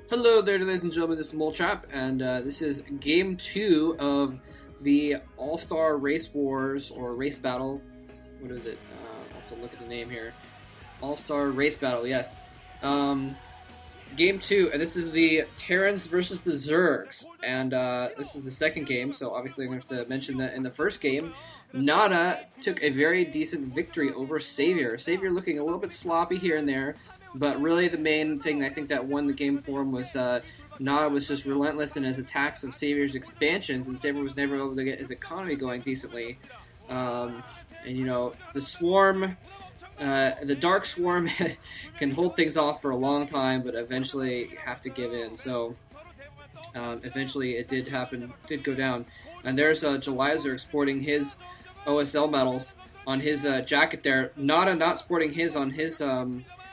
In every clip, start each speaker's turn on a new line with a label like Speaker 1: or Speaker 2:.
Speaker 1: Hello there, ladies and gentlemen. This is Moltrap, and this is game 2 of the All-Star Race Wars or Race Battle. What is it? I'll have to look at the name here. All-Star Race Battle, yes. Um, game 2, and this is the Terrans versus the Zergs, and this is the second game. So obviously, I'm going to have to mention that in the first game, Nada took a very decent victory over Savior. Savior looking a little bit sloppy here and there. But really, the main thing I think that won the game for him was Nada was just relentless in his attacks of Savior's expansions, and Savior was never able to get his economy going decently. And you know, the Swarm, the Dark Swarm, can hold things off for a long time, but eventually have to give in. So eventually, it did happen, did go down. And there's Julyzerg sporting his OSL medals on his jacket there. Nada not sporting his on his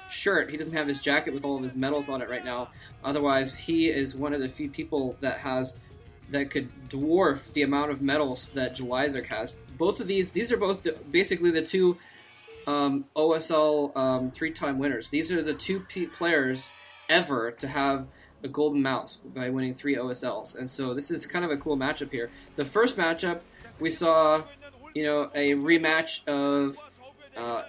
Speaker 1: shirt. He doesn't have his jacket with all of his medals on it right now. Otherwise, he is one of the few people that could dwarf the amount of medals that Julyzerg has. Both of these are both basically the two OSL three-time winners. These are the two players ever to have a golden mouse by winning 3 OSLs, and so this is kind of a cool matchup here. The first matchup we saw, you know, a rematch of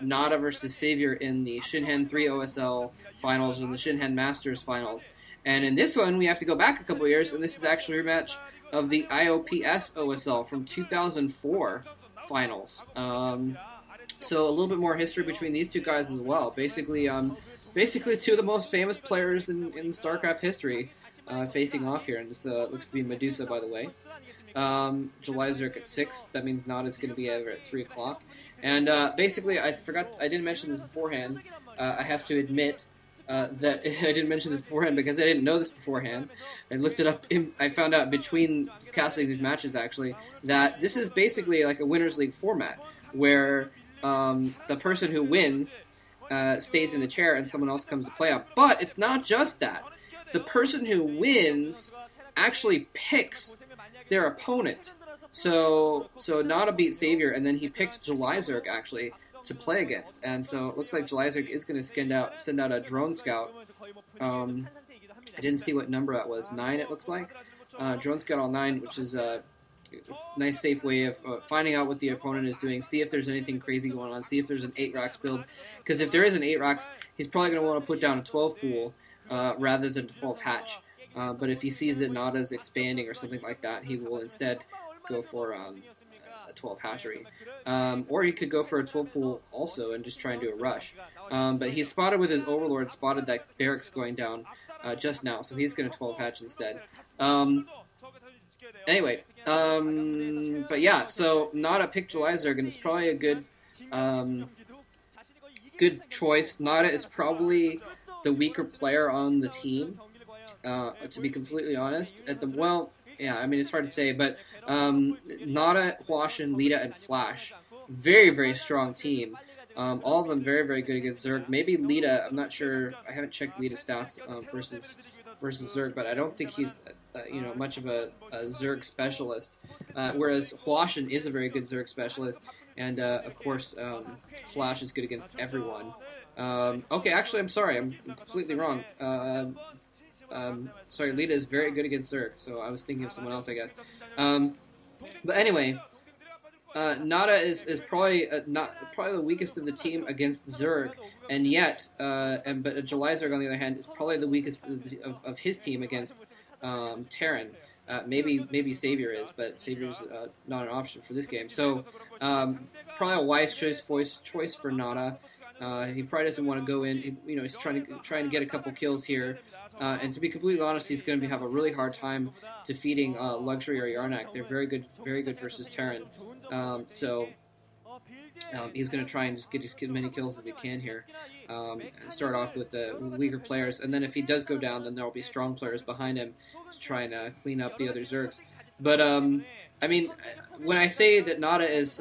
Speaker 1: Nada versus Savior in the Shinhan 3 OSL finals and the Shinhan Masters finals. And in this one, we have to go back a couple years, and this is actually a rematch of the IOPS OSL from 2004 finals. So a little bit more history between these two guys as well. Basically, two of the most famous players in StarCraft history facing off here. And this looks to be Medusa, by the way. Julyzerg at 6. That means Nada's going to be over at 3 o'clock. And basically, I didn't mention this beforehand. I have to admit that I didn't mention this beforehand because I didn't know this beforehand. I looked it up. I found out between casting these matches, actually, that this is basically like a Winners League format where the person who wins stays in the chair and someone else comes to play up. But it's not just that. The person who wins actually picks their opponent. So Nada beat Savior, and then he picked Julyzerg actually to play against. And so it looks like Julyzerg is going to send out a drone scout. I didn't see what number that was. 9, it looks like. Drone scout on 9, which is a nice, safe way of finding out what the opponent is doing. See if there's anything crazy going on. See if there's an 8 racks build. Because if there is an 8 racks, he's probably going to want to put down a 12 pool rather than 12 hatch. But if he sees that Nada's expanding or something like that, he will instead go for a 12 hatchery. Or he could go for a 12 pool also and just try and do a rush. But he's spotted with his Overlord, spotted that barracks going down just now, so he's going to 12 hatch instead. Anyway, but yeah, so Nada picked Julyzerg, and it's probably a good choice. Nada is probably the weaker player on the team. To be completely honest, yeah, I mean, it's hard to say, but Nada, Huashin, Lita, and Flash, very, very strong team. All of them very, very good against Zerg. Maybe Lita, I'm not sure, I haven't checked Lita's stats versus Zerg, but I don't think he's, much of a Zerg specialist, whereas Huashin is a very good Zerg specialist, and, of course, Flash is good against everyone. Okay, actually, I'm sorry, I'm completely wrong. Sorry, Lita is very good against Zerg, so I was thinking of someone else, I guess. But anyway, Nada is probably probably the weakest of the team against Zerg, and yet, but Julyzerg on the other hand is probably the weakest of his team against Terran. Maybe Savior is, but Savior's not an option for this game. So probably a wise choice for Nada. He probably doesn't want to go in. He's trying to get a couple kills here. And to be completely honest, he's going to have a really hard time defeating Luxury or Yarnak. They're very good versus Terran. So he's going to try and just get as many kills as he can here. And start off with the weaker players, and then if he does go down, then there will be strong players behind him to try and clean up the other Zergs. But I mean, when I say that Nada is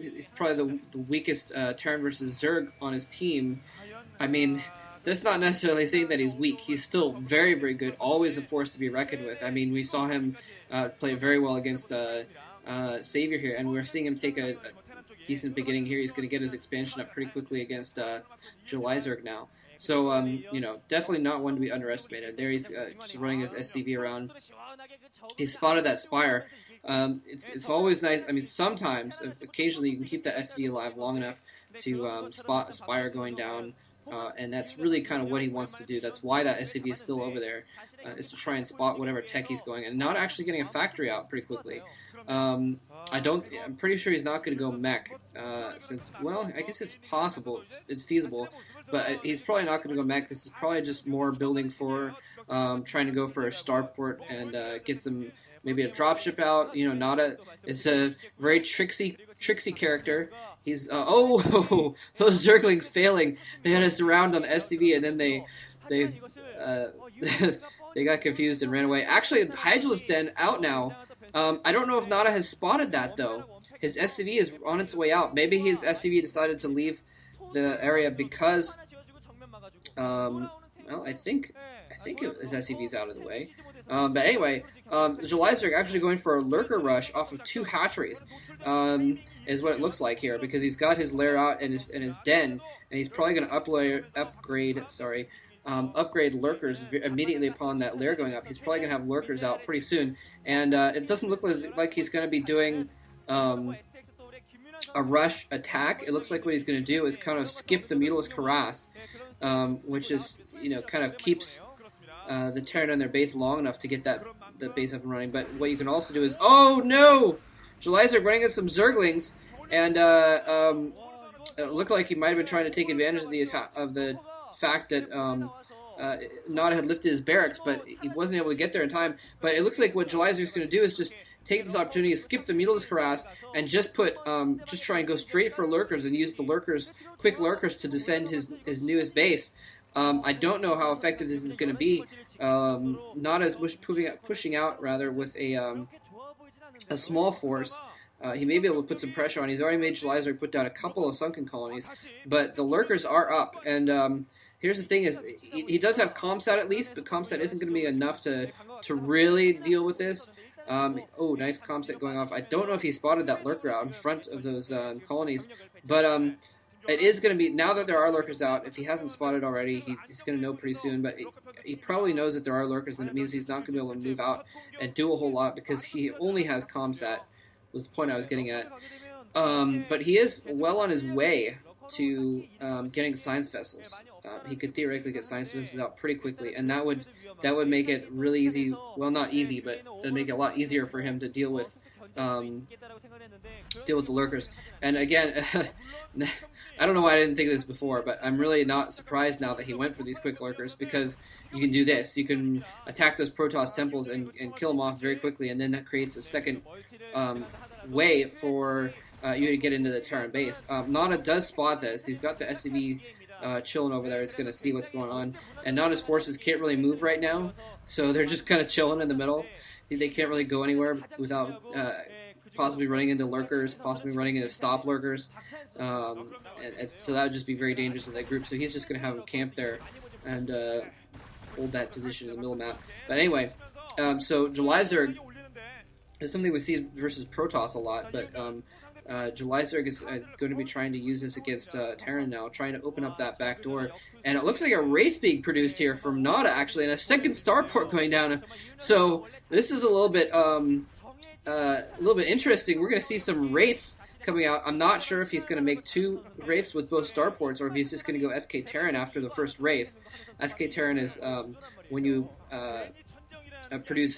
Speaker 1: he's probably the weakest Terran versus Zerg on his team, I mean, that's not necessarily saying that he's weak. He's still very, very good, always a force to be reckoned with. I mean, we saw him play very well against Savior here, and we're seeing him take a decent beginning here. He's going to get his expansion up pretty quickly against Julyzerg now. So, you know, definitely not one to be underestimated. There he's just running his SCV around. He spotted that Spire. It's always nice. I mean, sometimes, occasionally, you can keep that SV alive long enough to spot a Spire going down, and that's really kind of what he wants to do. That's why that SCV is still over there, is to try and spot whatever tech he's going, and not actually getting a factory out pretty quickly. I'm pretty sure he's not going to go mech, since, well, I guess it's possible, it's feasible, but he's probably not going to go mech. This is probably just more building for trying to go for a starport and get some, maybe a dropship out. You know, not a. It's a very tricksy character. He's oh those Zerglings failing. They had us around on the SCV and then they they got confused and ran away. Actually, Hydralisk Den out now. I don't know if Nada has spotted that though. His SCV is on its way out. Maybe his SCV decided to leave the area because well, I think his SCV is out of the way. But anyway, Julyzerg actually going for a lurker rush off of 2 hatcheries, is what it looks like here, because he's got his lair out in his den, and he's probably going to upgrade lurkers immediately upon that lair going up. He's probably going to have lurkers out pretty soon, and it doesn't look like he's going to be doing a rush attack. It looks like what he's going to do is kind of skip the Mutalisk Harass, which is, you know, kind of keeps the Terran on their base long enough to get the base up and running. But what you can also do is, oh no, Julyzerg running into some Zerglings, and it looked like he might have been trying to take advantage of the fact that Nada had lifted his barracks, but he wasn't able to get there in time. But it looks like what Julyzerg is going to do is just take this opportunity to skip the Mutalisk Harass and just just try and go straight for lurkers and use the quick lurkers to defend his newest base. I don't know how effective this is going to be. Not as much pushing out rather with a small force. He may be able to put some pressure on. He's already made Julyzerg put down a couple of sunken colonies, but the lurkers are up. And here's the thing: is he does have Comsat at least, but Comsat isn't going to be enough to really deal with this. Oh, nice Comsat going off. I don't know if he spotted that lurker out in front of those colonies, but it is going to be, now that there are lurkers out, if he hasn't spotted already, he's going to know pretty soon, but he probably knows that there are lurkers, and it means he's not going to be able to move out and do a whole lot, because he only has Comsat, was the point I was getting at. But he is well on his way to getting science vessels. He could theoretically get science vessels out pretty quickly, and that would make it really easy, well, not easy, but it would make it a lot easier for him to deal with the lurkers. And again, I don't know why I didn't think of this before, but I'm really not surprised now that he went for these quick lurkers, because you can do this. You can attack those Protoss temples and kill them off very quickly, and then that creates a second way for you to get into the Terran base. Nada does spot this. He's got the SCV chilling over there. It's going to see what's going on. And Nada's forces can't really move right now, so they're just kind of chilling in the middle. They can't really go anywhere without possibly running into lurkers, possibly running into stop lurkers. And so that would just be very dangerous in that group. So he's just going to have them camp there and hold that position in the middle of the map. But anyway, so Julyzerg is something we see versus Protoss a lot, but Julyzerg is going to be trying to use this against Terran now, trying to open up that back door. And it looks like a Wraith being produced here from Nada, actually, and a second starport going down. So this is a little bit interesting. We're going to see some Wraiths coming out. I'm not sure if he's going to make 2 Wraiths with both starports, or if he's just going to go SK Terran after the first Wraith. SK Terran is when you produce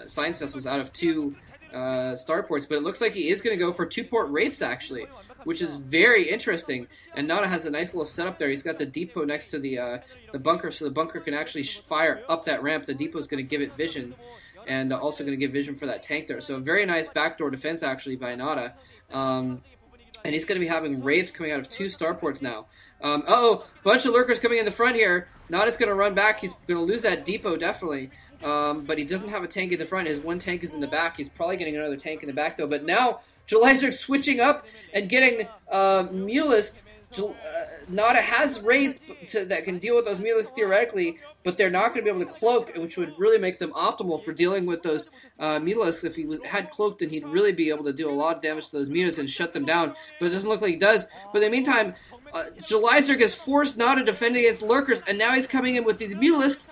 Speaker 1: science vessels out of 2 starports, but it looks like he is going to go for 2-port Wraiths, actually, which is very interesting. And Nada has a nice little setup there. He's got the depot next to the bunker, so the bunker can actually fire up that ramp. The depot is going to give it vision, and also going to give vision for that tank there. So a very nice backdoor defense, actually, by Nada. And he's going to be having Wraiths coming out of 2 starports now. Bunch of lurkers coming in the front here. Nada's going to run back. He's going to lose that depot, definitely. But he doesn't have a tank in the front. His one tank is in the back. He's probably getting another tank in the back, though. But now, Julyzerg switching up and getting Mutalisks. Nada has Wraiths that can deal with those Mutalisks theoretically, but they're not going to be able to cloak, which would really make them optimal for dealing with those Mutalisks. If he had cloaked, then he'd really be able to do a lot of damage to those Mutas and shut them down. But it doesn't look like he does. But in the meantime, Julyzerg is forced now to defend against lurkers, and now he's coming in with these Mutalisks.